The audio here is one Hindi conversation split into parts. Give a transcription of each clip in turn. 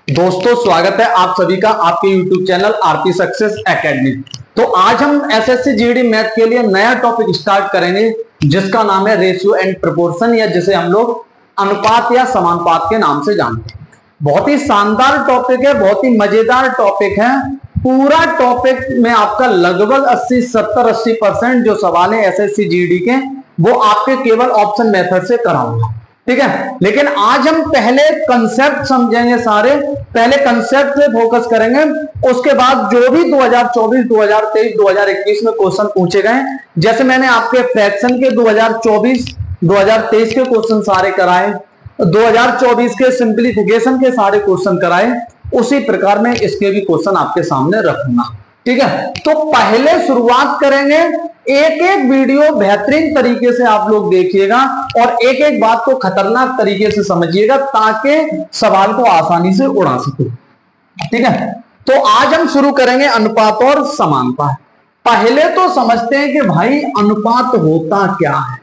दोस्तों स्वागत है आप सभी का आपके YouTube channel RP success academy. तो आज हम एसएससी जीडी मैथ के लिए नया टॉपिक स्टार्ट करेंगे जिसका नाम है रेशियो एंड प्रोपोर्शन, या जिसे हम लोग अनुपात या समानुपात के नाम से जानते हैं। बहुत ही शानदार टॉपिक है, बहुत ही मजेदार टॉपिक है। पूरा टॉपिक में आपका लगभग 70-80% जो सवाल है एसएससी जीडी के वो आपके केवल ऑप्शन मेथड से कराऊंगा, ठीक है। लेकिन आज हम पहले कंसेप्ट समझेंगे, सारे पहले कंसेप्ट से फोकस करेंगे। उसके बाद जो भी 2024, 2023, 2021 में क्वेश्चन पूछे गए, जैसे मैंने आपके फ्रैक्शन के 2024, 2023 के क्वेश्चन सारे कराए, 2024 के सिंप्लीफिकेशन के सारे क्वेश्चन कराए, उसी प्रकार में इसके भी क्वेश्चन आपके सामने रखूंगा, ठीक है। तो पहले शुरुआत करेंगे, एक एक वीडियो बेहतरीन तरीके से आप लोग देखिएगा और एक एक बात को खतरनाक तरीके से समझिएगा ताकि सवाल को आसानी से उड़ा सके, ठीक है। तो आज हम शुरू करेंगे अनुपात और समानता। पहले तो समझते हैं कि भाई अनुपात होता क्या है,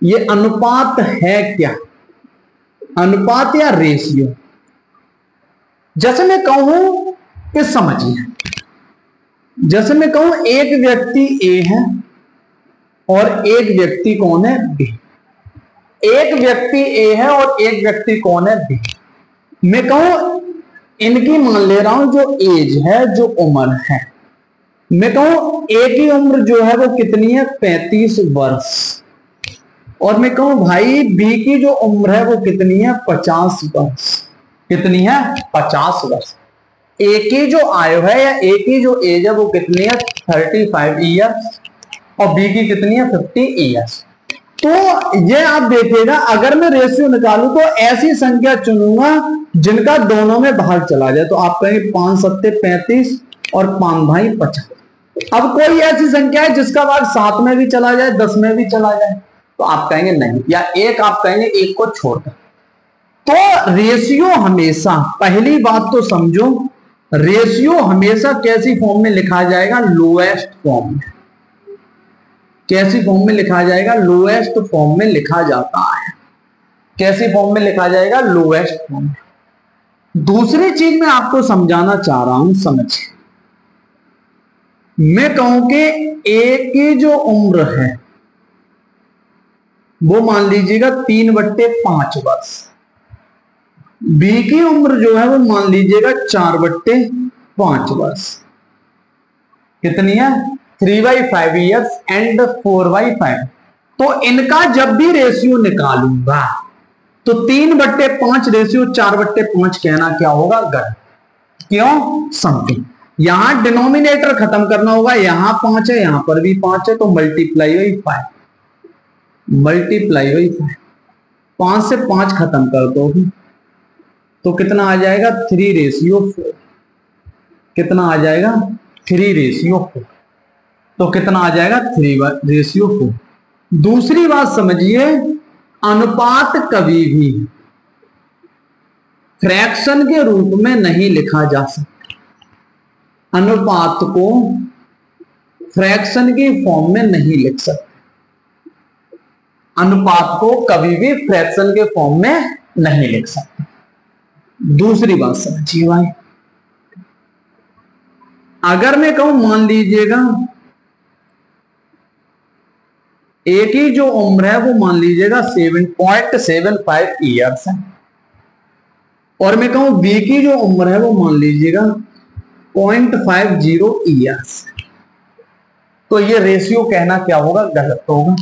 ये अनुपात है क्या, अनुपात या रेशियो। जैसे मैं कहूं कि समझिए, जैसे मैं कहूं एक व्यक्ति ए है और एक व्यक्ति कौन है बी। एक व्यक्ति ए है और एक व्यक्ति कौन है बी। मैं कहूं इनकी मान ले रहा हूं जो एज है, जो उम्र है, मैं कहूं ए की उम्र जो है वो कितनी है 35 वर्ष, और मैं कहूं भाई बी की जो उम्र है वो कितनी है 50 वर्ष। कितनी है 50 वर्ष। ए की जो आयु है या ए की जो एज है वो कितनी है 35 ईयर्स और बी की कितनी है 50 ईयर्स। तो ये आप देखिएगा, अगर मैं रेशियो निकालूं तो ऐसी संख्या चुनूंगा जिनका दोनों में भाग चला जाए। तो आप कहेंगे 5 सत्ते 35 और 5 भाई 50। अब कोई ऐसी संख्या है जिसका भाग 7 में भी चला जाए, 10 में भी चला जाए, तो आप कहेंगे नहीं, या एक आप कहेंगे एक को छोड़कर। तो रेशियो हमेशा, पहली बात तो समझो, रेशियो हमेशा कैसी फॉर्म में लिखा जाएगा, लोएस्ट फॉर्म में। कैसी फॉर्म में लिखा जाएगा, लोएस्ट फॉर्म में लिखा जाता है। कैसी फॉर्म में लिखा जाएगा, लोएस्ट फॉर्म में। दूसरी चीज मैं आपको समझाना चाह रहा हूं, समझिए। मैं कहूं कि ए की जो उम्र है वो मान लीजिएगा 3/5 वर्ष, बी की उम्र जो है वो मान लीजिएगा 4/5 वर्ष। कितनी है 3/5 ईयर्स एंड 4/5। तो इनका जब भी रेशियो निकालूंगा तो 3/5 रेशियो 4/5 कहना क्या होगा, गलत। क्यों, समथिंग। यहां डिनोमिनेटर खत्म करना होगा, यहां 5 है, यहां पर भी 5 है, तो मल्टीप्लाई बाई 5, मल्टीप्लाई बाई 5। 5 से 5 खत्म कर दो तो कितना आ जाएगा 3/4। कितना आ जाएगा 3/4। तो कितना आ जाएगा 3/4। दूसरी बात समझिए, अनुपात कभी भी फ्रैक्शन के रूप में नहीं लिखा जा सकता। अनुपात को फ्रैक्शन की फॉर्म में नहीं लिख सकते। अनुपात को कभी भी फ्रैक्शन के फॉर्म में नहीं लिख सकते। दूसरी बात समझिए भाई, अगर मैं कहूं मान लीजिएगा ए की जो उम्र है वो मान लीजिएगा 7.75 ईयर्स है, और मैं कहूं बी की जो उम्र है वो मान लीजिएगा 0.50 ईयर्स, तो ये रेशियो कहना क्या होगा, गलत होगा।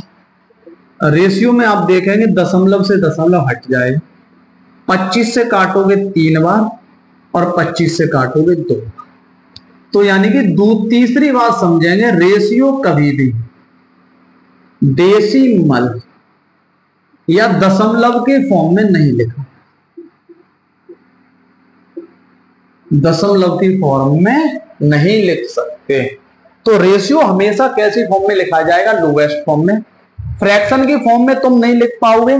रेशियो में आप देखेंगे दशमलव से दशमलव हट जाएगा। 25 से काटोगे 3 बार और 25 से काटोगे 2 बार। तो यानी कि तीसरी बात समझेंगे, रेशियो कभी भी डेसिमल या दशमलव के फॉर्म में नहीं लिखा। दशमलव की फॉर्म में नहीं लिख सकते। तो रेशियो हमेशा कैसी फॉर्म में लिखा जाएगा, लोएस्ट फॉर्म में। फ्रैक्शन की फॉर्म में तुम नहीं लिख पाओगे,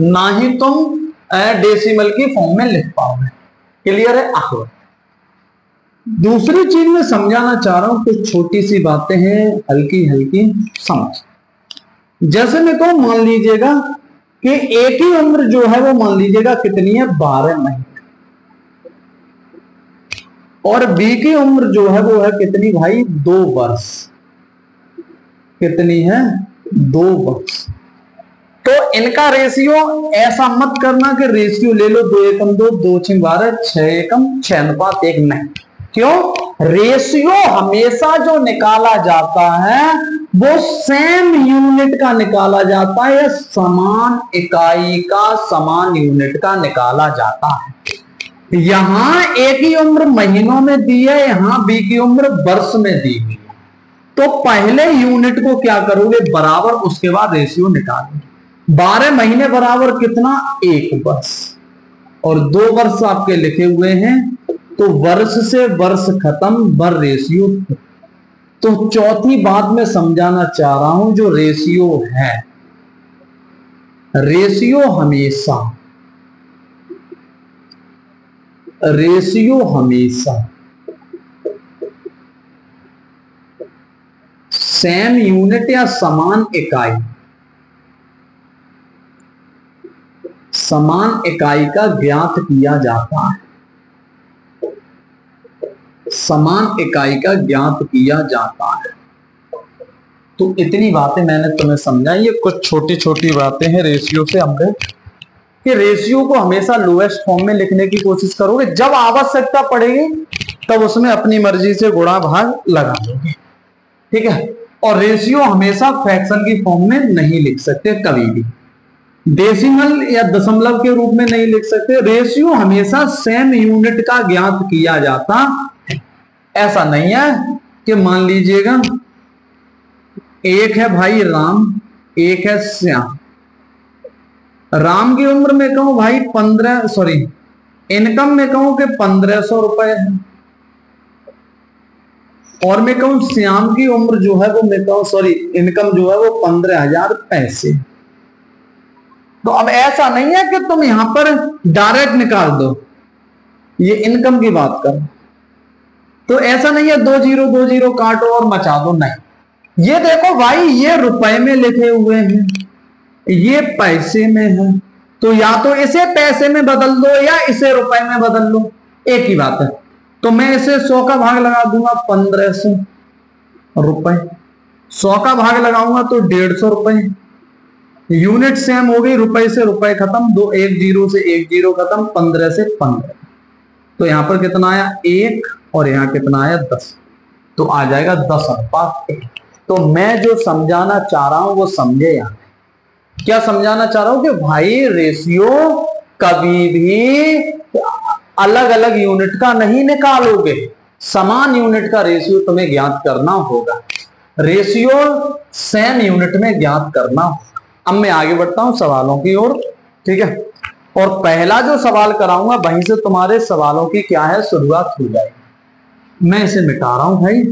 ना ही तुम डेसिमल की फॉर्म में लिख पाओगे। क्लियर है आखिर। दूसरी चीज मैं समझाना चाह रहा हूं, कुछ छोटी सी बातें हैं, हल्की हल्की समझ। जैसे मैं कहूं मान लीजिएगा कि ए की उम्र जो है वो मान लीजिएगा कितनी है 12 महीने, और बी की उम्र जो है वो है कितनी भाई, 2 वर्ष। कितनी है, 2 वर्ष। तो इनका रेशियो ऐसा मत करना कि रेशियो ले लो 2 एकम 2, 2 6 12, 6 एकम 6 अनुपात 1, नहीं। क्यों? रेशियो हमेशा जो निकाला जाता है वो सेम यूनिट का निकाला जाता है, या समान इकाई का, समान यूनिट का निकाला जाता है। यहां ए की उम्र महीनों में दी है, यहां बी की उम्र वर्ष में दी हुई है। तो पहले यूनिट को क्या करोगे, बराबर, उसके बाद रेशियो निकालोगे। 12 महीने बराबर कितना, 1 वर्ष, और 2 वर्ष आपके लिखे हुए हैं, तो वर्ष से वर्ष खत्म, बर रेशियो। तो चौथी बात मैं समझाना चाह रहा हूं, जो रेशियो है, रेशियो हमेशा सेम यूनिट या समान इकाई का ज्ञात किया जाता है, समान इकाई का ज्ञात किया जाता है। तो इतनी बातें मैंने तुम्हें समझाई। ये कुछ छोटी छोटी बातें हैं रेशियो से हमने, कि रेशियो को हमेशा लोएस्ट फॉर्म में लिखने की कोशिश करोगे, जब आवश्यकता पड़ेगी तब उसमें अपनी मर्जी से गुणा भाग लगा दोगे, ठीक है। और रेशियो हमेशा फ्रैक्शन की फॉर्म में नहीं लिख सकते, कभी भी डेसिमल या दशमलव के रूप में नहीं लिख सकते। रेशियो हमेशा सेम यूनिट का ज्ञात किया जाता है। ऐसा नहीं है कि मान लीजिएगा एक है भाई राम, एक है श्याम। राम की उम्र में कहूं भाई 15, सॉरी इनकम में कहूं कि 1500 रुपए है, और मैं कहूं श्याम की उम्र जो है वो, मैं कहूं सॉरी इनकम जो है वो 15,000 पैसे। तो अब ऐसा नहीं है कि तुम यहां पर डायरेक्ट निकाल दो, ये इनकम की बात कर, तो ऐसा नहीं है 2 0 2 0 काटो और मचा दो, नहीं। ये देखो भाई, ये रुपए में लिखे हुए हैं, ये पैसे में है, तो या तो इसे पैसे में बदल दो या इसे रुपए में बदल लो, एक ही बात है। तो मैं इसे 100 का भाग लगा दूंगा 1500 रुपए, 100 का भाग लगाऊंगा तो 150 रुपए। यूनिट सेम हो गई, रुपए से रुपए खत्म, 2 1 0 से 1 0 खत्म, 15 से 15। तो यहां पर कितना आया 1, और यहां कितना आया 10, तो आ जाएगा 10:1। तो मैं जो समझाना चाह रहा हूं वो समझे। यहां क्या समझाना चाह रहा हूं कि भाई रेशियो कभी भी अलग अलग यूनिट का नहीं निकालोगे, समान यूनिट का रेशियो तुम्हें ज्ञात करना होगा, रेशियो सेम यूनिट में ज्ञात करना होगा। अब मैं आगे बढ़ता हूं सवालों की ओर, ठीक है। और पहला जो सवाल कराऊंगा वहीं से तुम्हारे सवालों की क्या है, शुरुआत हो जाएगी। मैं इसे मिटा रहा हूं भाई।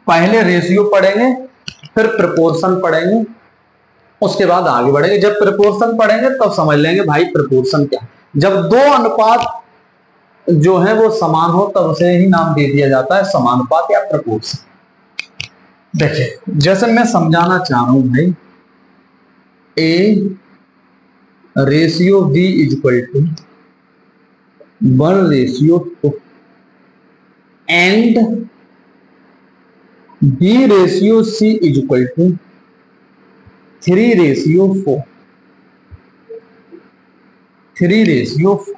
पहले रेशियो पढ़ेंगे, फिर प्रपोर्शन पढ़ेंगे, उसके बाद आगे बढ़ेंगे। जब प्रपोर्शन पढ़ेंगे तब समझ लेंगे भाई प्रपोर्शन क्या। जब 2 अनुपात जो है वो समान हो तब उसे ही नाम दे दिया जाता है समानुपात या प्रपोर्शन। देखिए जैसे मैं समझाना चाह रहा हूं भाई, A ratio B equal to 1:2 and B ratio C equal to 3:4। 3:4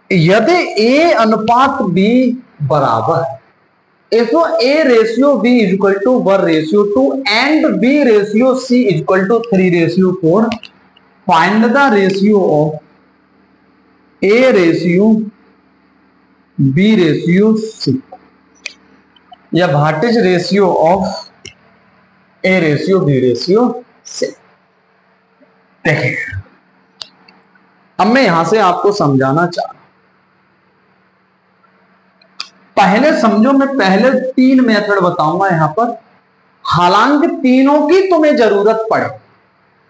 यदि ए अनुपात बी बराबर है, if a ratio b is equal to 1:2 and b ratio c is equal to 3:4, find the ratio of a ratio b ratio c, या what is ratio of A ratio B ratio c। देखिए अब मैं यहां से आपको समझाना चाह रहा हूं, पहले समझो, मैं पहले 3 मेथड बताऊंगा यहां पर, हालांकि तीनों की तुम्हें जरूरत पड़े,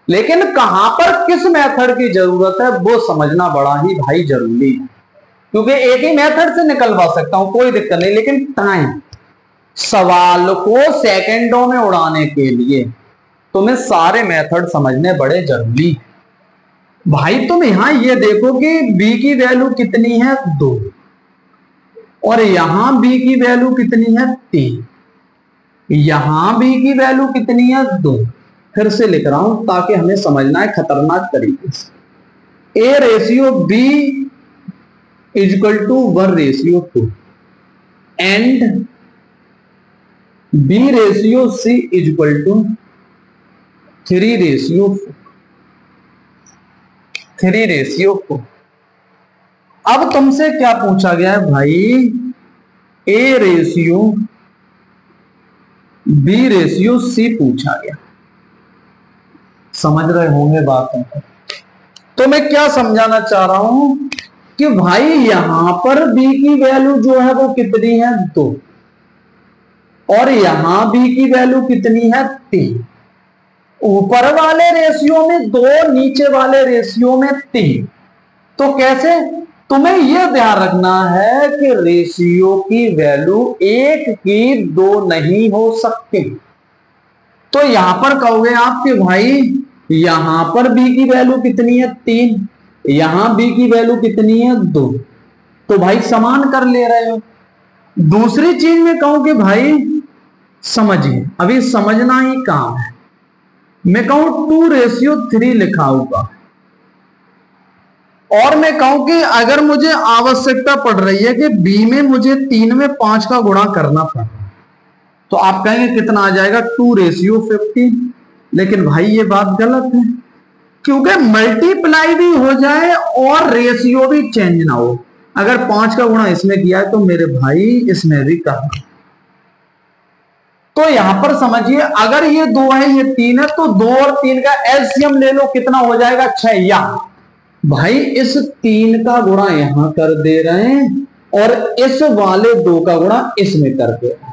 लेकिन कहां पर किस मेथड की जरूरत है वो समझना बड़ा ही भाई जरूरी है। क्योंकि एक ही मेथड से निकलवा सकता हूं, कोई दिक्कत नहीं, लेकिन टाइम, सवाल को सेकंडों में उड़ाने के लिए तुम्हें सारे मेथड समझने बड़े जरूरी है। भाई तुम यहां ये देखो कि b की वैल्यू कितनी है 2 और यहां b की वैल्यू कितनी है 3, यहां b की वैल्यू कितनी है 2। फिर से लिख रहा हूं ताकि हमें समझना है खतरनाक तरीके से। a ratio b equal to 1 ratio 2 and b ratio c equal to 3 ratio 4। अब तुमसे क्या पूछा गया है भाई, a ratio b ratio c पूछा गया। समझ रहे होंगे बातों को। तो मैं क्या समझाना चाह रहा हूं कि भाई यहां पर b की वैल्यू जो है वो कितनी है 2 और यहां b की वैल्यू कितनी है 3। ऊपर वाले रेशियो में 2, नीचे वाले रेशियो में 3। तो कैसे? तुम्हें यह ध्यान रखना है कि रेशियो की वैल्यू 1 की 2 नहीं हो सकती। तो यहां पर कहोगे आप कि भाई यहां पर b की वैल्यू कितनी है 3, यहां b की वैल्यू कितनी है 2, तो भाई समान कर ले रहे हो। दूसरी चीज में कहूं कि भाई समझिए, अभी समझना ही काम है। मैं कहूं 2 रेशियो 3 लिखा होगा और मैं कहूं कि अगर मुझे आवश्यकता पड़ रही है कि b में मुझे 3 में 5 का गुणा करना पड़ा, तो आप कहेंगे कितना आ जाएगा 2 रेशियो 15। लेकिन भाई ये बात गलत है, क्योंकि मल्टीप्लाई भी हो जाए और रेशियो भी चेंज ना हो। अगर 5 का गुणा इसमें किया है तो मेरे भाई इसमें भी करना। तो यहां पर समझिए, अगर ये 2 है ये 3 है तो 2 और 3 का एलसीएम ले लो, कितना हो जाएगा 6। या भाई इस 3 का गुणा यहां कर दे रहे हैं और इस वाले 2 का गुणा इसमें कर दे रहे हैं,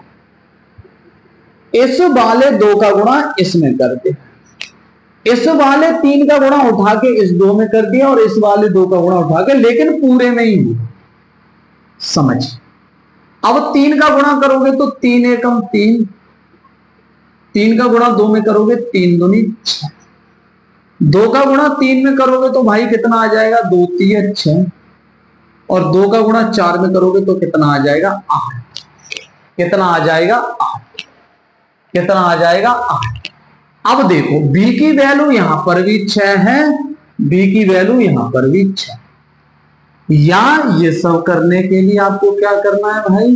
इस वाले 2 का गुणा इसमें कर दे, इस वाले 3 का गुणा उठा के इस 2 में कर दिया और इस वाले 2 का गुणा उठा के, लेकिन पूरे में ही हुआ। समझ, अब 3 का गुणा करोगे तो 3 एकम 3, 3 का गुणा 2 में करोगे 3 दूनी 6, 2 का गुणा 3 में करोगे तो भाई कितना आ जाएगा 2 3 6, और 2 का गुणा 4 में करोगे तो कितना आ जाएगा 8। कितना आ जाएगा 8, कितना आ जाएगा 8। अब देखो b की वैल्यू यहां पर भी 6 है, b की वैल्यू यहां पर भी 6। या ये सब करने के लिए आपको क्या करना है भाई,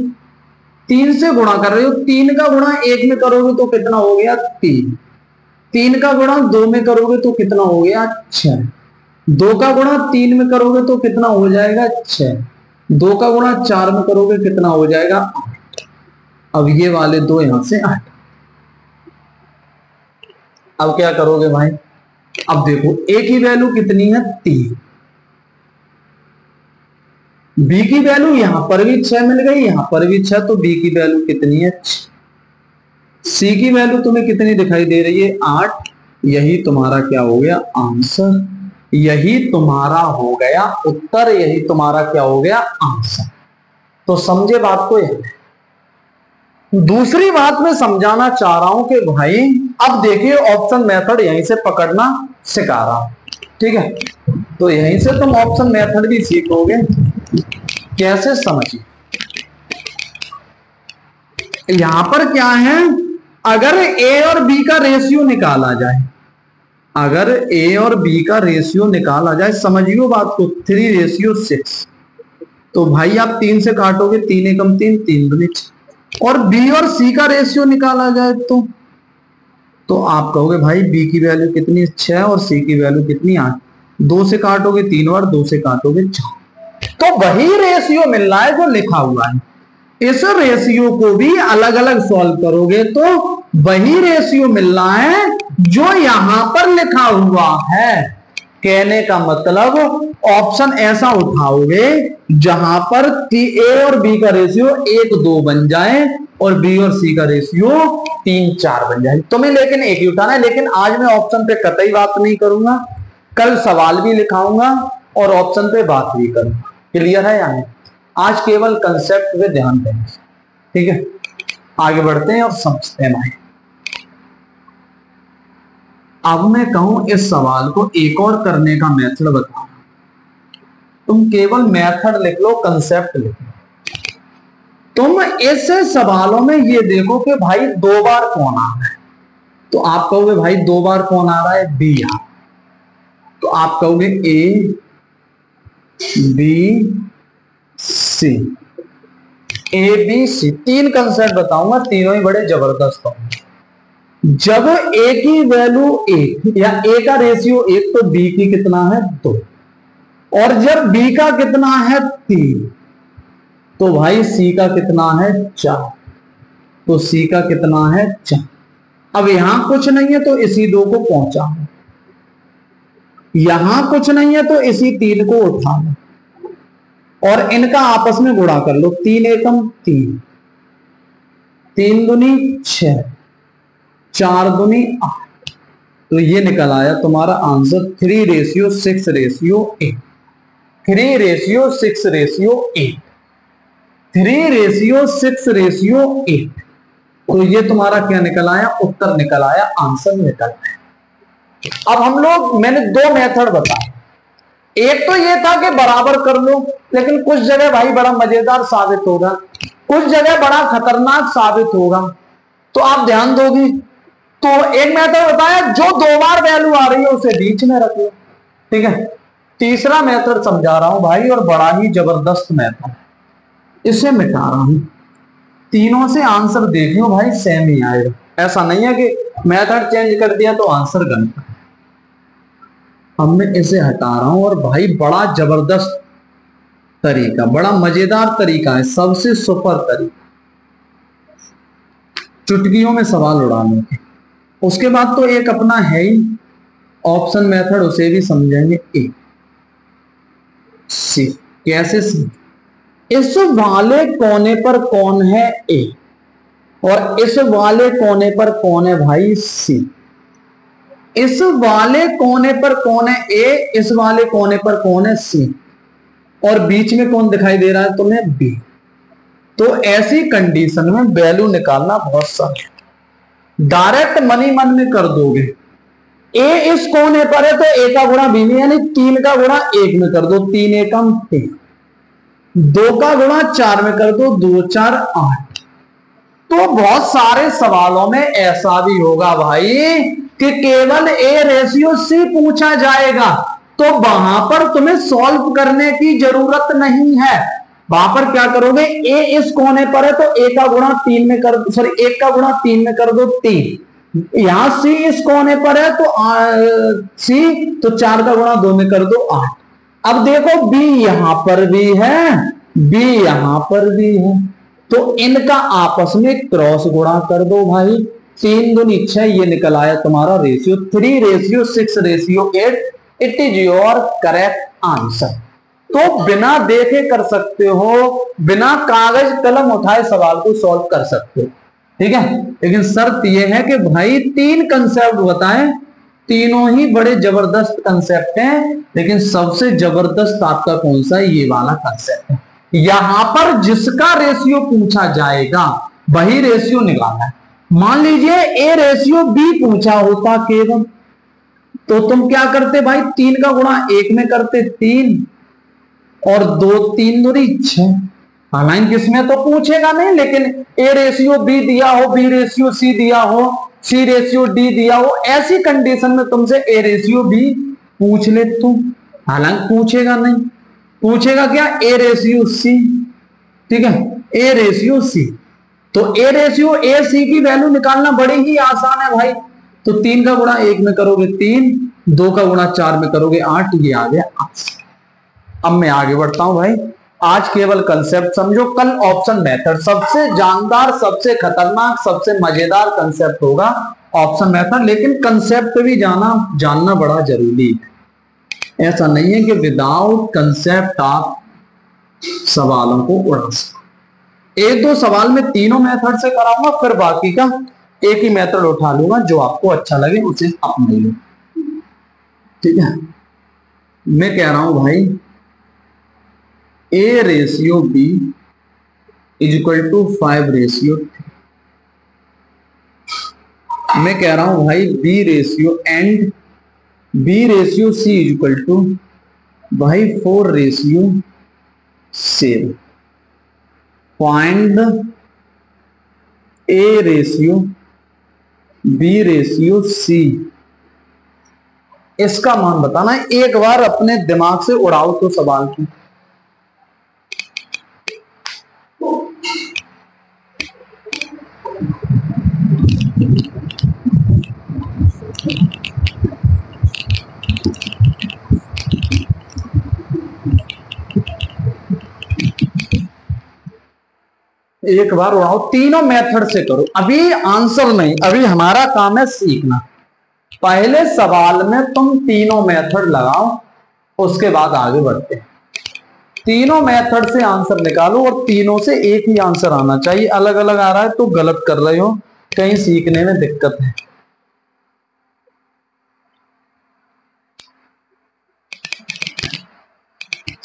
3 से गुणा कर रहे हो, 3 का गुणा 1 में करोगे तो कितना हो गया 3, 3 का गुणा 2 में करोगे तो कितना हो गया 6, 2 का गुणा 3 में करोगे तो कितना हो जाएगा 6, 2 का गुणा 4 में करोगे कितना हो जाएगा 8। अब ये वाले 2 यहां से 8। अब क्या करोगे भाई, अब देखो a की वैल्यू कितनी है 3, b की वैल्यू यहां पर भी 6 मिल गई, यहां पर भी 6, तो b की वैल्यू कितनी है 6। c की वैल्यू तुम्हें कितनी दिखाई दे रही है 8। यही तुम्हारा क्या हो गया आंसर, यही तुम्हारा हो गया उत्तर, यही तुम्हारा क्या हो गया आंसर। तो समझे बात को। दूसरी बात मैं समझाना चाह रहा हूं कि भाई अब देखिए ऑप्शन मेथड यहीं से पकड़ना सिखा रहा हूं, ठीक है। तो यहीं से तुम ऑप्शन मेथड भी सीखोगे। कैसे, समझिए, यहां पर क्या है, अगर a और b का रेशियो निकाला जाए, अगर a और b का रेशियो निकाला जाए, समझिए बात को, 3 रेशियो 6, तो भाई आप 3 से काटोगे, 3 एकम 3, 3 दूनी 6, और b और c का रेशियो निकाला जाए तो आप कहोगे भाई b की वैल्यू कितनी 6 और c की वैल्यू कितनी 8, 2 से काटोगे 3 और 2 से काटोगे 4, तो वही रेशियो मिल रहा है जो लिखा हुआ है। इस रेशियो को भी अलग अलग सॉल्व करोगे तो वही रेशियो मिल रहा है जो यहां पर लिखा हुआ है। कहने का मतलब ऑप्शन ऐसा उठाओगे जहां पर a और b का रेशियो 1 2 बन जाए और b और c का रेशियो 3 4 बन जाए। तुम्हें लेकिन एक ही उठाना है। लेकिन आज मैं ऑप्शन पे कतई बात नहीं करूंगा, कल सवाल भी लिखाऊंगा और ऑप्शन पे बात भी करूंगा। क्लियर है या नहीं? आज केवल कंसेप्ट पे ध्यान दें, ठीक है। आगे बढ़ते हैं और समझते हैं भाई। अब मैं कहूं इस सवाल को एक और करने का मेथड बताओ, तुम केवल मेथड लिख लो, कंसेप्ट लिख लो। तुम इस सवालों में ये देखो कि भाई 2 बार कौन आ रहा है, तो आप कहोगे भाई 2 बार कौन आ रहा है, बी आ, तो आप कहोगे A B C, A B C. 3 concept बताऊंगा, तीनों ही बड़े जबरदस्त होंगे। जब ए की वैल्यू 1 या ए का रेशियो 1 तो बी की कितना है 2, और जब बी का कितना है 3 तो भाई सी का कितना है 4, तो सी का कितना है 4। अब यहां कुछ नहीं है तो इसी 2 को पहुंचा लो, यहां कुछ नहीं है तो इसी 3 को उठा लो और इनका आपस में गुणा कर लो। 3 एकम 3, 3 दूनी 6, 4 दूनी 8, तो ये निकल आया तुम्हारा आंसर 3:6:8। 3:6:8, 3:6:8। तो ये तुम्हारा क्या निकल आया, उत्तर निकल आया, आंसर निकल आया। अब हम लोग, मैंने 2 मेथड बताए, एक तो ये था कि बराबर कर लो, लेकिन कुछ जगह भाई बड़ा मजेदार साबित होगा, कुछ जगह बड़ा खतरनाक साबित होगा, तो आप ध्यान दोगे। तो एक मेथड बताया, जो 2 बार वैल्यू आ रही है उसे बीच में रख लो, ठीक है। तीसरा मेथड समझा रहा हूं भाई, और बड़ा ही जबरदस्त मेथड, इसे मिटा रहा हूं। तीनों से आंसर देखियो भाई सेम ही आएगा, ऐसा नहीं है कि मेथड चेंज कर दिया तो आंसर गलत। अब मैं इसे हटा रहा हूं, और भाई बड़ा जबरदस्त तरीका, बड़ा मजेदार तरीका है, सबसे सुपर तरीका, चुटकियों में सवाल उड़ाने के। उसके बाद तो एक अपना है ही ऑप्शन मेथड, उसे भी समझेंगे। ए सी कैसे सी, इस वाले कोने पर कौन है ए, और इस वाले कोने पर कौन है भाई सी। इस वाले कोने पर कौन है ए, इस वाले कोने पर कौन है सी, और बीच में कौन दिखाई दे रहा है तुम्हें, बी। तो ऐसी कंडीशन में वैल्यू निकालना बहुत सरल है, डायरेक्ट मनी मन में कर दोगे। ए इस कोने पर है तो ए का गुणा बी में, यानी 3 का गुणा 1 में कर दो, 3 एकम 3, 2 का गुणा 4 में कर दो, 2 4 8। तो बहुत सारे सवालों में ऐसा भी होगा भाई कि केवल ए रेशियो सी पूछा जाएगा, तो वहां पर तुम्हें सॉल्व करने की जरूरत नहीं है। वहां पर क्या करोगे, ए इस कोने पर है तो ए का गुणा 3 में कर, सॉरी 1 का गुणा 3 में कर दो 3। यहां सी इस कोने पर है तो सी, तो 4 का गुणा 2 में कर दो 8। अब देखो बी यहां पर भी है, बी यहां पर भी है, तो इनका आपस में क्रॉस गुणा कर दो भाई। 3 दूनी 6, ये निकल आया तुम्हारा ratio 3:6:8। It is your correct answer. तो बिना देखे कर सकते हो, बिना कागज कलम उठाए सवाल को सॉल्व कर सकते हो, ठीक है। लेकिन शर्त यह है कि भाई 3 कंसेप्ट बताएं, तीनों ही बड़े जबरदस्त कंसेप्ट हैं, लेकिन सबसे जबरदस्त आपका कौन सा है, ये वाला कंसेप्ट है। यहां पर जिसका रेशियो पूछा जाएगा वही रेशियो निकालना है। मान लीजिए ए रेशियो बी पूछा होता केवल, तो तुम क्या करते भाई, 3 का गुणा 1 में करते 3, और 2 3 दूनी 6। हालांकि किसमें तो पूछेगा नहीं, लेकिन ए रेशियो बी दिया हो, बी रेशियो सी दिया हो, सी रेशियो डी दिया हो, ऐसी कंडीशन में तुमसे ए रेशियो बी पूछ ले तुम। हालांकि पूछेगा नहीं, पूछेगा क्या, ए रेशियो सी, ठीक है, ए रेशियो सी। तो ए रेशियो ए सी की वैल्यू निकालना बड़ी ही आसान है भाई। तो 3 का गुणा 1 में करोगे 3, 2 का गुणा 4 में करोगे 8, ये आ गया आंसर। अब मैं आगे बढ़ता हूं भाई, आज केवल कंसेप्ट समझो, कल ऑप्शन मेथड। सबसे जानदार, सबसे खतरनाक, सबसे मजेदार कंसेप्ट होगा ऑप्शन मेथड, लेकिन कंसेप्ट भी जानना बड़ा जरूरी है। ऐसा नहीं है कि विदाउट कंसेप्ट आप सवालों को उड़ा सकते। 1-2 सवाल में तीनों मेथड से कराऊंगा, फिर बाकी का एक ही मेथड उठा लूंगा, जो आपको अच्छा लगे उसे अपना लो, ठीक है। मैं कह रहा हूं भाई, A ratio B is equal to 5:3। मैं कह रहा हूं भाई B ratio and B ratio C is equal to भाई 4:7। Find A ratio B ratio C, इसका मान बताना है। एक बार अपने दिमाग से उड़ाओ तो सवाल की। एक बार उड़ाओ, तीनों मेथड से करो, अभी आंसर नहीं, अभी हमारा काम है सीखना। पहले सवाल में तुम तीनों मेथड लगाओ, उसके बाद आगे बढ़ते हैं। तीनों मेथड से आंसर निकालो और तीनों से एक ही आंसर आना चाहिए। अलग अलग आ रहा है तो गलत कर रहे हो, कहीं सीखने में दिक्कत है।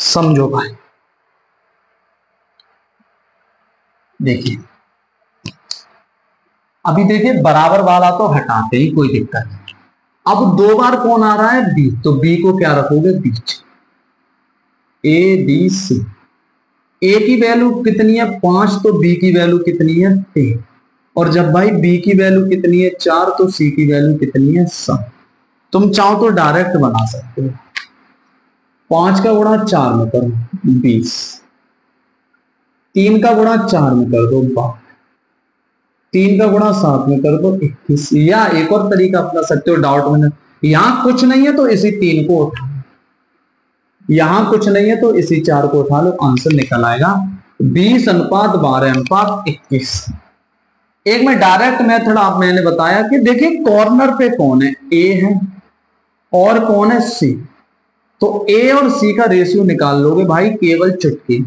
समझो भाई, देखिए अभी देखिए बराबर वाला तो हटाते ही कोई दिक्कत नहीं। अब दो बार कौन आ रहा है? बी, तो बी को क्या रखोगे? बीच। ए बी सी, ए की वैल्यू कितनी है? 5, तो बी की वैल्यू कितनी है? 3। और जब भाई बी की वैल्यू कितनी है? 4, तो सी की वैल्यू कितनी है? 7। तुम चाहो तो डायरेक्ट बना सकते हो। 5 का गुणा 4 में करो 20, 3 का गुणा 4 में कर दो 12, 3 का गुणा 7 में कर दो 21। या एक और तरीका अपना सकते हो डाउट में, यहां कुछ नहीं है तो इसी 3 को उठा, यहां कुछ नहीं है तो इसी 4 को उठा लो, आंसर निकल आएगा 20:12:21। एक में डायरेक्ट मेथड आप मैंने बताया कि देखिए कॉर्नर पे कौन है? ए है और कौन है? सी। तो ए और सी का रेशियो निकाल लोगे भाई केवल चुटकी।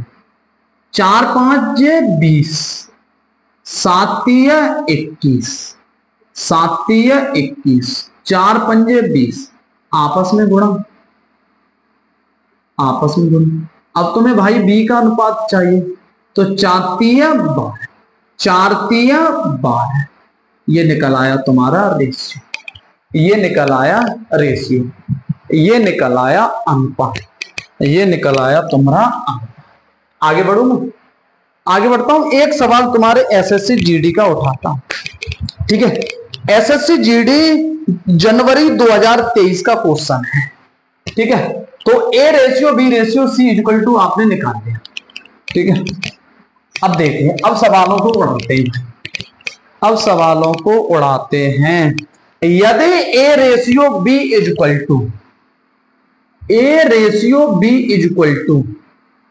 4 5 20, 7 21, 7 21, 4 5 20, आपस में गुणा, आपस में गुणा। अब तुम्हें भाई बी का अनुपात चाहिए, तो 4 12, 4 12, ये निकल आया तुम्हारा रेशियो, ये निकल आया रेशियो, ये निकल आया अनुपात, ये निकल आया तुम्हारा अनुपात। आगे बढ़ू मैं, आगे बढ़ता हूं। एक सवाल तुम्हारे एसएससी जीडी का उठाता हूं, ठीक है? एसएससी जीडी जनवरी 2023 का क्वेश्चन है, ठीक है? तो A ratio B ratio C equal to आपने निकाल दिया, ठीक है? अब देखिए, अब सवालों को उड़ाते हैं, अब सवालों को उड़ाते हैं। यदि A ratio B is equal to, A ratio B is equal to,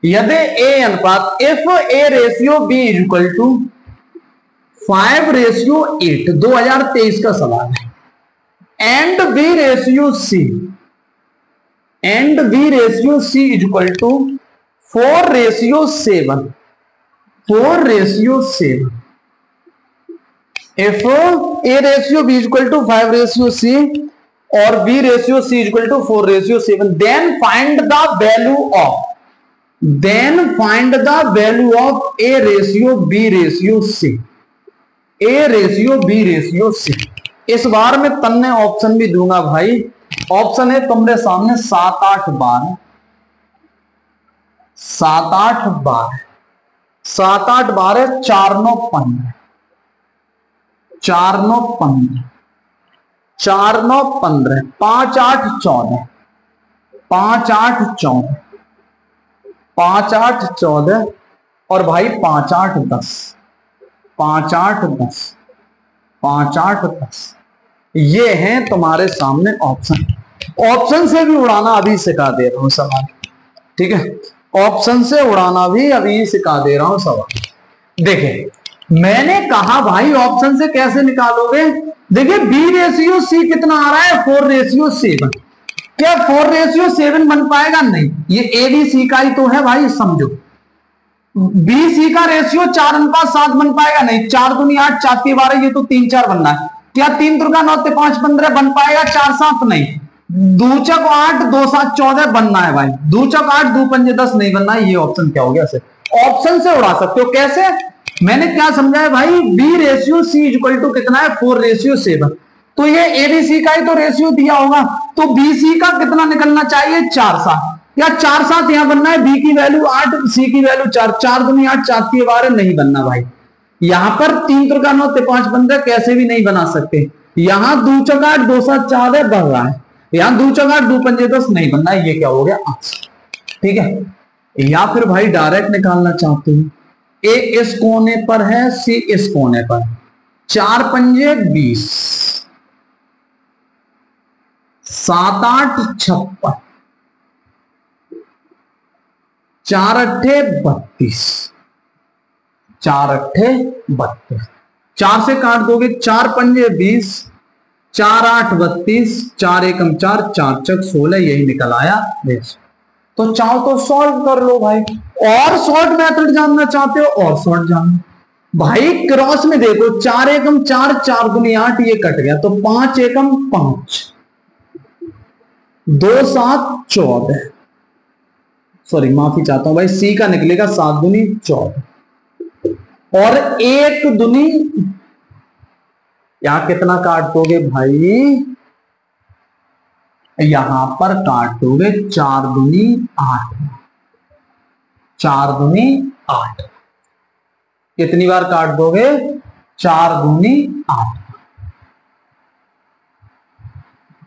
यदि ए अनुपात, if A ratio B is equal to 5:8, 2023 का सवाल है, and B ratio C, and B ratio C is equal to 4:7, 4:7, if a ratio b is equal to 5:c or b ratio c is equal to 4:7, then find the value of, then find the value of a ratio b ratio c, a ratio b ratio c। इस बार मैं तन्ने ऑप्शन भी दूंगा भाई। ऑप्शन है तुम्हारे सामने 7 8 12, 7 8 12, 7 8 12, 4 9 15, 4 9 15, 4 9 15, 5 8 14, 5 8 14, 5 8 14, और भाई 5 8 10, 5 8 10, 5 8 10, ये हैं तुम्हारे सामने ऑप्शन। ऑप्शन से भी उड़ाना अभी सिखा दे रहा हूं सवाल, ठीक है? ऑप्शन से उड़ाना भी अभी सिखा दे रहा हूं सवाल। देखिए मैंने कहा भाई ऑप्शन से कैसे निकालोगे? देखिए बी रेशियो सी कितना आ रहा है? 4:7। क्या 4:7 बन पाएगा? नहीं, ये ए बी सी का ही तो है भाई, समझो। बी सी का रेशियो 4:7 बन पाएगा? नहीं। 4 दूनी 8, 4 3 12, ये तो 3 4 बनना है। क्या 3 दुर्गा 9 5 15 बन पाएगा? 4 7 नहीं। 2 चौक 8, 2 7 14 बनना है भाई। 2 चौक 8, 2 पंजे 10 नहीं बनना है। ये ऑप्शन क्या हो गया? ऑप्शन से उड़ा सकते हो। कैसे? मैंने क्या समझा है भाई, B ratio C equal to कितना है 4:7। तो ये एबीसी का ही तो रेशियो दिया होगा, तो बीसी का कितना निकलना चाहिए 4/7, या 4/7 यहां बनना है, बी की वैल्यू 8 सी की वैल्यू 4, 4 दूनी 8, 4 की 12 नहीं बनना भाई। यहां पर 3 त्रिका 9 5 बन रहा है, कैसे भी नहीं बना सकते। यहां 2 चौका 8 2 7 4 है, बढ़ रहा है। यहां 2 चौका 8 2 पंजे 10 नहीं बनना है, ये क्या हो गया आंसर। ठीक है। या फिर भाई डायरेक्ट निकालना चाहते हैं, ए इस कोने पर है, सी इस कोने पर, 4 पंजे 20, 7 8 56, 4 अट्ठे 32, 4 अट्ठे 32, 4 से काट दोगे, 4 पंजे 20, 4 8 32, 4 एकम 4, 4 चक 16, यही निकल आया रेशियो। तो चाहो तो सॉल्व कर लो भाई, और शॉर्ट मेथड जानना चाहते हो और शॉर्ट जानना भाई, क्रॉस में देखो, 4 एकम 4, 4 दूनी 8, ये कट गया, तो 5 एकम 5, 2 7 14, सॉरी माफी चाहता हूं भाई, सी का निकलेगा 7 दूनी 14, और 1 दूनी, यहां कितना काट दोगे भाई, यहां पर काटोगे 4 दूनी 8, 4 दूनी 8, कितनी बार काट दोगे, 4 दूनी 8,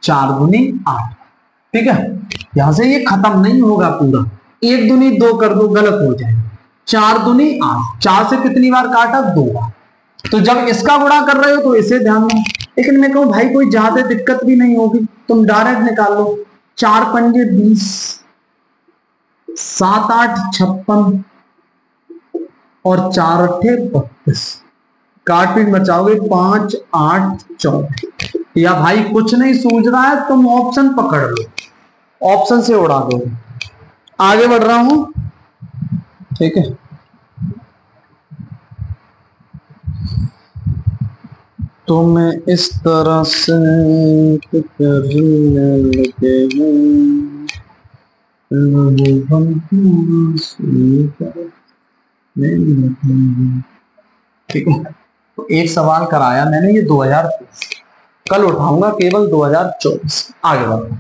4 दूनी 8। ठीक है, यहां से ये खत्म नहीं होगा पूरा, 1 दूनी 2 कर दो, गलत हो जाएगा, 4 दूनी 8, 4 से कितनी बार काटा, 2 बार। तो जब इसका गुणा कर रहे हो तो इसे ध्यान दो, लेकिन मैं कहूं भाई कोई ज्यादा दिक्कत भी नहीं होगी, तुम डायरेक्ट निकाल लो, 4 पंजे 20, 7 8 56, और 4 अट्ठे 32, काट पीट बचाओगे, 5 8 14, या भाई कुछ नहीं सूझ रहा है, तुम ऑप्शन पकड़ लो, ऑप्शन से उड़ा दो। आगे बढ़ रहा हूं, ठीक है। तो मैं इस तरह से करने लगे हैं, ठीक है। तो एक सवाल कराया मैंने, ये 2023, कल उठाऊंगा केवल 2024। आगे बढ़ो,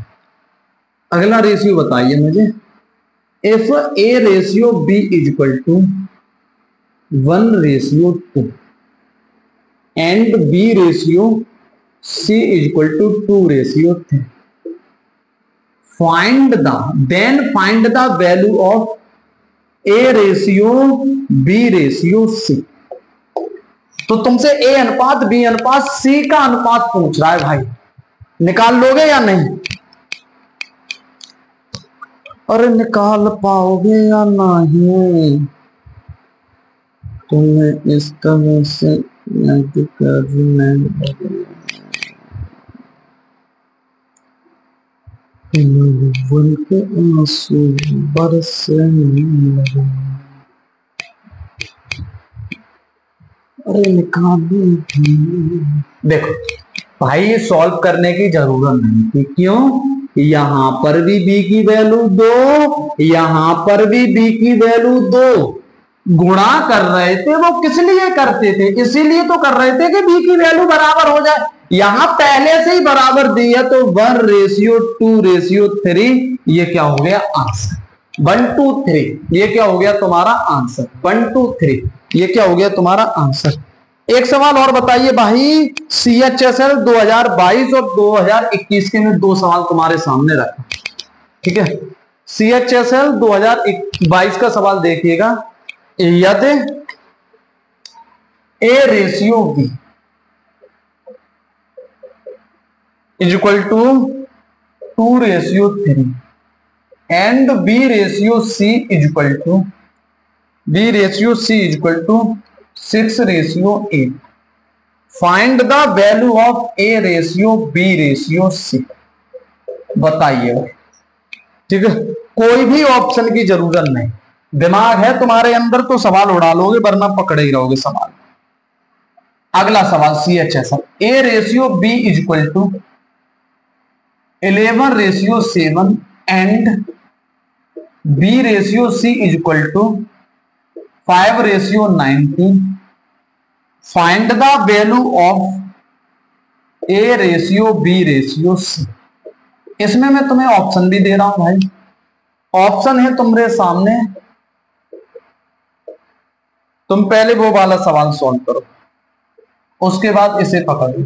अगला रेशियो बताइए मुझे, if A ratio B is equal to 1:2 and B ratio C is equal to 2:3. Find the value of A ratio B ratio C. तो तुमसे A अनुपात B अनुपात C का अनुपात पूछ रहा है भाई, निकाल लोगे या नहीं, अरे निकाल पाओगे या नहीं, तुम्हें इस तरह से करने के आंसू बरसने लगे, अरे निकालो। देखो भाई ये सॉल्व करने की जरूरत नहीं थी, क्यों, यहां पर भी बी की वैल्यू 2, यहां पर भी बी की वैल्यू 2, गुणा कर रहे थे, वो किस लिए करते थे, इसीलिए तो कर रहे थे कि बी की वैल्यू बराबर हो जाए, यहां पहले से ही बराबर दी है, तो 1:2:3, ये क्या हो गया आंसर, 1 2 3, ये क्या हो गया तुम्हारा आंसर, 1 2 3, ये क्या हो गया तुम्हारा आंसर। एक सवाल और बताइए भाई, CHSL 2022 और 2021 के मैं 2 सवाल तुम्हारे सामने रखा, ठीक है। CHSL 2022 का सवाल देखिएगा, यदि A ratio B is equal to 2:3 and B ratio C is equal to 6:8, find the value of A ratio B ratio C, बताइए। ठीक है, कोई भी ऑप्शन की जरूरत नहीं, दिमाग है तुम्हारे अंदर तो सवाल उड़ा लोगे, वरना पकड़े ही रहोगे सवाल। अगला सवाल CHSL, A ratio B is equal to 11:7 and B ratio C is equal to 5:19 find the value of A ratio B ratio C. इसमें मैं तुम्हें ऑप्शन भी दे रहा हूं भाई, ऑप्शन है तुम्हारे सामने, तुम पहले वो वाला सवाल सॉल्व करो, उसके बाद इसे पकड़ लो।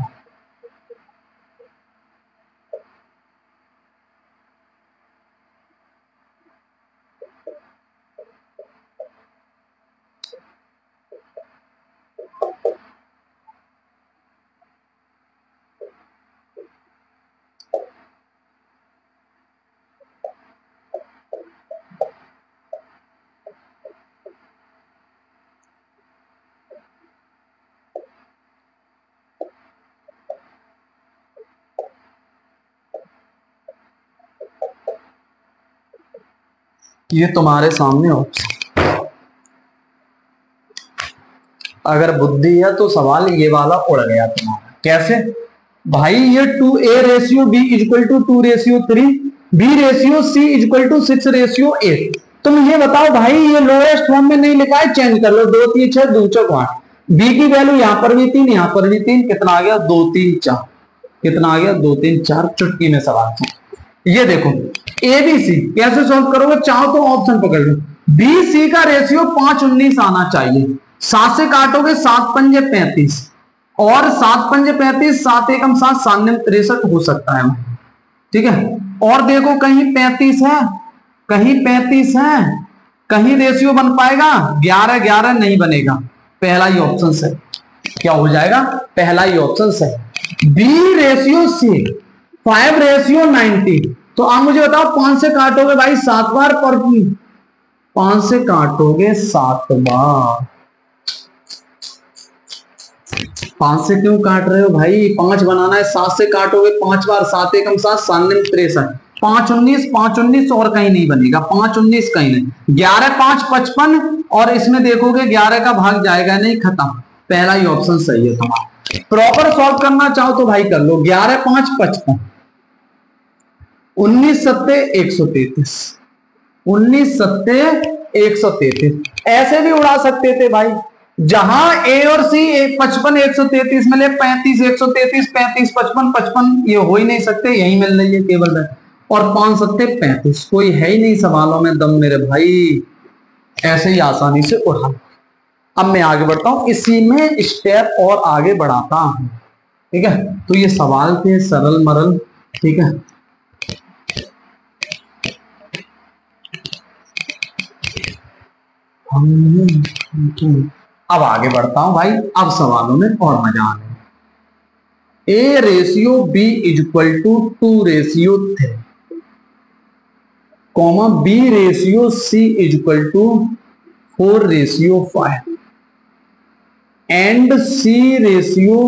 ये तुम्हारे सामने ऑप्शन, अगर बुद्धि है तो सवाल ये वाला उड़ गया तुम्हारा। कैसे भाई, ये 2a ratio b equal to 2 ratio 3, b ratio c equal to 6 ratio 8। तुम ये बताओ भाई, ये लोएस्ट फॉर्म में नहीं लिखा है, चेंज कर लो, 2 3 6 2 4 8। b की वैल्यू यहां पर भी 3, यहां पर भी 3, कितना आ गया 2 3 4, कितना आ गया 2 3 4, चुटकी में सवाल। ये देखो एबीसी कैसे सॉल्व करोगे, चाहो तो ऑप्शन पकड़ लो। बी सी का रेशियो 5:19 आना चाहिए, 7 से काटोगे 7 पंजे 35, और 7 पंजे 35, 7 एकम 7, 7 63 हो सकता है, ठीक है। और देखो कहीं 35 है, कहीं 35 है, कहीं रेशियो बन पाएगा, 11 11 नहीं बनेगा, पहला ही ऑप्शन से क्या हो जाएगा, पहला ही ऑप्शन से। B ratio C 5 ratio 90। तो आप मुझे बताओ 5 से काटोगे भाई 7 बार, पर 5 से काटोगे 7 बार, 5 से क्यों काट रहे हो भाई, 5 बनाना है, 7 से काटोगे 5 बार, 7 एकम 7, 7 63, 5 19, 5 19 और कहीं नहीं बनेगा, 5 19 कहीं नहीं, 11 5 55, और इसमें देखोगे 11 का भाग जाएगा नहीं, खत्म, पहला ही ऑप्शन सही है तुम्हारा। प्रॉपर सॉल्व करना चाहो तो भाई कर लो, 11 5 55, 19 सत्ते 133, 19 सत्ते 133, ऐसे भी उड़ा सकते थे भाई, जहां ए और सी 55 133 मिले, 35 133, 35 55 55, ये हो ही नहीं सकते, यही मिल रही है केवल, और 5 सत्ते 35, कोई है ही नहीं सवालों में दम मेरे भाई, ऐसे ही आसानी से उड़ा। अब मैं आगे बढ़ता हूं, इसी में स्टेप और आगे बढ़ाता हूं, ठीक है। तो ये सवाल थे सरल मरल, ठीक है। अब आगे बढ़ता हूं भाई, अब सवालों में और मजा आने। A ratio B equal to 2 ratio 3, comma B ratio C equal to 4 ratio 5, and C ratio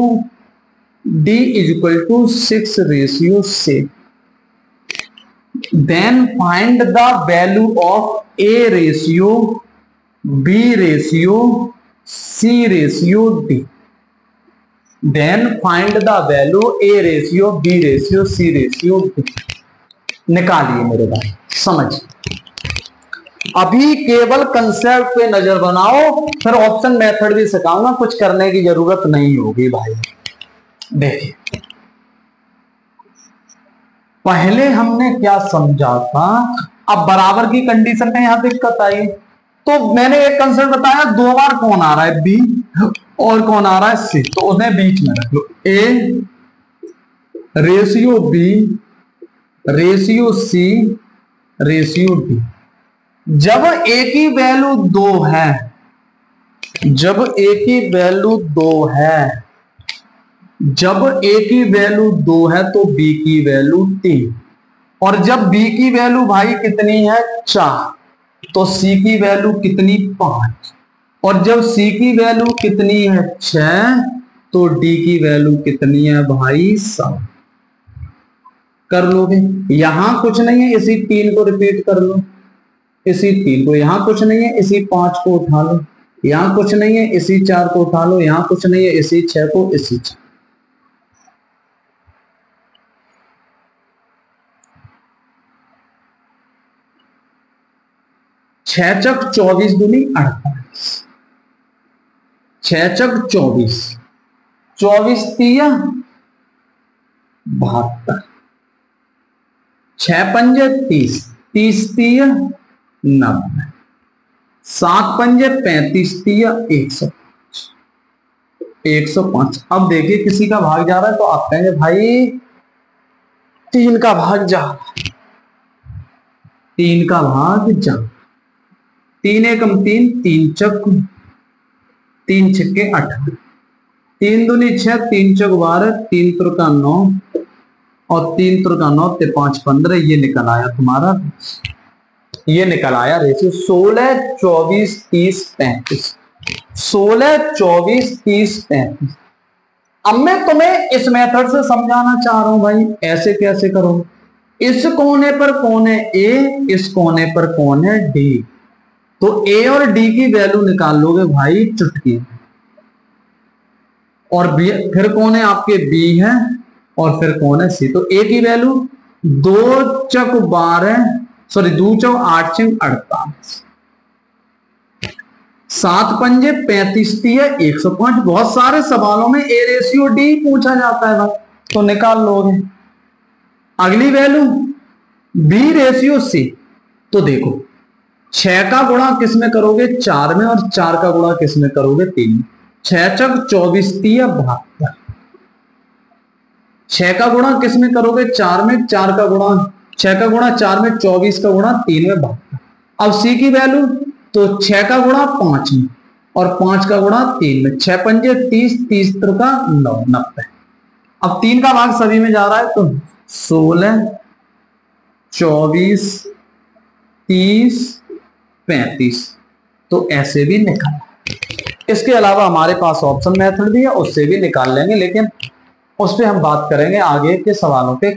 D equal to 6 ratio 6, then find the value of A ratio B ratio C ratio D, then find the value A ratio B ratio C ratio D. निकालिए मेरे भाई, समझ, अभी केवल कंसेप्ट पे नजर बनाओ, फिर ऑप्शन मेथड भी सिखाऊंगा, कुछ करने की जरूरत नहीं होगी भाई। देखिए पहले हमने क्या समझा था, अब बराबर की कंडीशन में यहां दिक्कत आई, तो मैंने एक कंसेप्ट बताया, 2 बार कौन आ रहा है बी और कौन आ रहा है सी, तो उन्हें बीच में रख लो, A ratio B ratio C ratio D. जब ए की वैल्यू 2 है, जब ए की वैल्यू 2 है, जब ए की वैल्यू 2 है तो बी की वैल्यू 3, और जब बी की वैल्यू भाई कितनी है 4, तो सी की वैल्यू कितनी 5, और जब सी की वैल्यू कितनी है 6, तो डी की वैल्यू कितनी है भाई 7। कर लोगे, यहां कुछ नहीं है, इसी 3 को रिपीट कर लो, इसी 3 को, यहां कुछ नहीं है, इसी 5 को उठा लो, यहां कुछ नहीं है, इसी 4 को उठा लो, यहां कुछ नहीं है, इसी 6 को, इसी 4, 6 चक 24 दूनी 48, 6 चक 24, 24 तिया 72, 6 पंजे 30, 30 तिया 90, 7 पंजे 35 तिया 105, 105। अब देखिए किसी का भाग जा रहा है तो आप कहेंगे भाई 3 का भाग जा रहा है, 3 का भाग जा, 3 एकम 3, 3 चक 3 छक्के 18, 3 दूनी 6, 3 चौक 12, 3 तुरका 9 और 3 तुरका 9 ते 5 15। ये निकल आया तुम्हारा, ये निकल आया रेशियो 16 24 30 35, 16 24 30 35। अब मैं तुम्हें इस मेथड से समझाना चाह रहा हूं भाई, ऐसे कैसे करो। इस कोने पर कौन है ए, इस कोने पर कौन है डी, तो ए और डी की वैल्यू निकाल लोगे भाई चुटकी, और बी फिर कौन है आपके बी है, और फिर कौन है सी। तो ए की वैल्यू 2 चक 12, सॉरी 2 चक 8 चक 48, 7 पंजे 35 तिया 105। बहुत सारे सवालों में ए रेशियो डी पूछा जाता है भाई, तो निकाल लोगे। अगली वैल्यू बी रेशियो सी, तो देखो 6 का गुणा किस में करोगे 4 में, और 4 का गुणा किस में करोगे 3 में। 6 चक 24 तिया 72, 6 का गुणा किस में करोगे 4 में, 4 का गुणा 6 का गुणा 4 में, 24 का गुणा 3 में 72। अब सी की वैल्यू तो 6 का गुणा 5 में और 5 का गुणा 3 में, 6 पंजे 30, 30 का 9 90। अब 3 का भाग सभी में जा रहा है तो 16 24 30 35, तो ऐसे भी निकाल। इसके अलावा हमारे पास ऑप्शन मेथड भी है, उससे भी निकाल लेंगे, लेकिन उस पर हम बात करेंगे आगे के सवालों पे।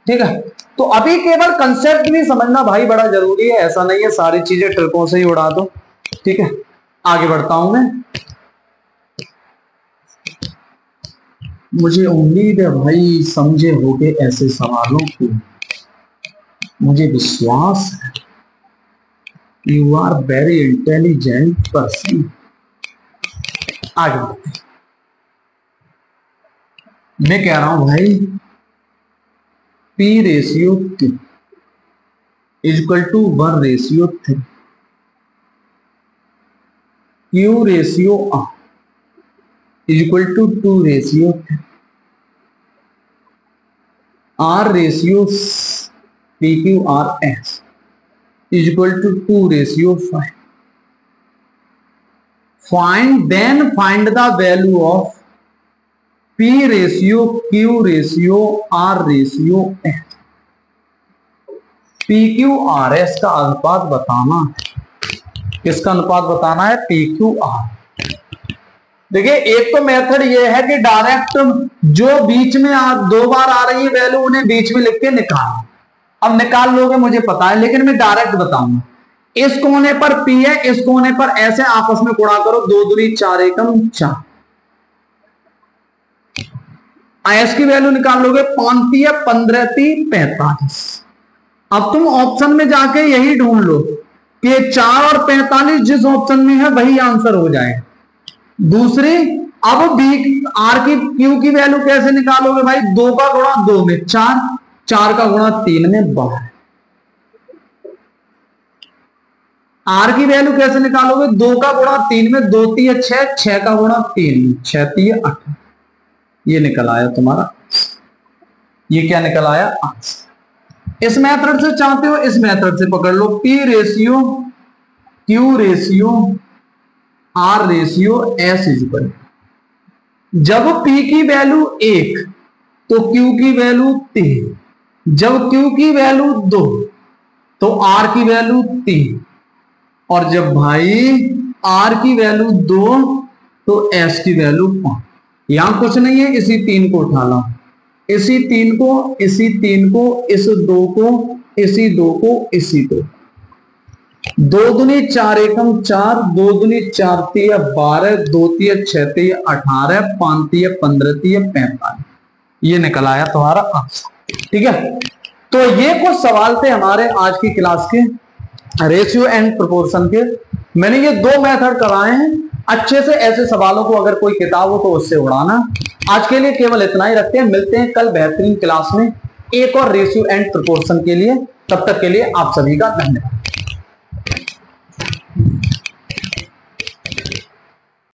ठीक है, तो अभी केवल कंसेप्ट भी समझना भाई बड़ा जरूरी है, ऐसा नहीं है सारी चीजें ट्रिकों से ही उड़ा दो। ठीक है, आगे बढ़ता हूं मैं। मुझे उम्मीद है भाई समझे होगे ऐसे सवालों को, मुझे विश्वास है। You are very intelligent person. आगे बढ़ते, मैं कह रहा हूं भाई P ratio 2 equal to 1 ratio 3, Q ratio R equal to 2 ratio 3, R ratio PQRS equal to 2 ratio 5। Find the value of P ratio Q ratio R ratio S। PQRS का अनुपात बताना है। किसका अनुपात बताना है? PQR। देखिए एक तो मेथड ये है कि डायरेक्ट जो बीच में 2 बार आ रही है वैल्यू उन्हें बीच में लिख के निकाल। अब निकाल लोगे मुझे पता है, लेकिन मैं डायरेक्ट बताऊंगा। इस कोने पर P है, इस कोने पर ऐसे आपस में गुणा करो, 2 दूनी 4 एकम 4। S की वैल्यू निकाल लोगे, 5 तिया 15 ती 45। अब तुम ऑप्शन में जाके यही ढूंढ लो कि 4 और 45 जिस ऑप्शन में है वही आंसर हो जाए। दूसरी, अब बी आर की क्यू की वैल्यू कैसे निकालोगे भाई? 2 का गुणा 2 में 4, 4 का गुणा 3 में 12। आर की वैल्यू कैसे निकालोगे? 2 का गुणा 3 में 2 तिया 6, 6 का गुणा 3 में 6 तिया 8। ये निकल आया तुम्हारा, ये क्या निकल आया? आंसर। इस मेथड से चाहते हो इस मेथड से पकड़ लो। P ratio Q ratio R ratio S equal, जब P की वैल्यू 1 तो Q की वैल्यू 3, जब Q की वैल्यू 2 तो R की वैल्यू 3, और जब भाई R की वैल्यू 2 तो S की वैल्यू 5। यहां कुछ नहीं है, इसी 3 को उठा लो, इसी 3 को, इसी 3 को, इस 2 को, इसी 2 को, इसी 2। 2 दूनी 4 एकम 4, 2 दूनी 4 तिया 12, 2 तिया 6 तिया 18, 5 तिया 15 तिया 45। ये निकल आया तुम्हारा आंसर। ठीक है, तो ये कुछ सवाल थे हमारे आज की क्लास के रेशियो एंड प्रोपोर्शन के। मैंने ये 2 मेथड कराए हैं, अच्छे से ऐसे सवालों को अगर कोई किताब हो तो उससे उड़ाना। आज के लिए केवल इतना ही रखते हैं, मिलते हैं कल बेहतरीन क्लास में एक और रेशियो एंड प्रोपोर्शन के लिए। तब तक के लिए आप सभी का धन्यवाद।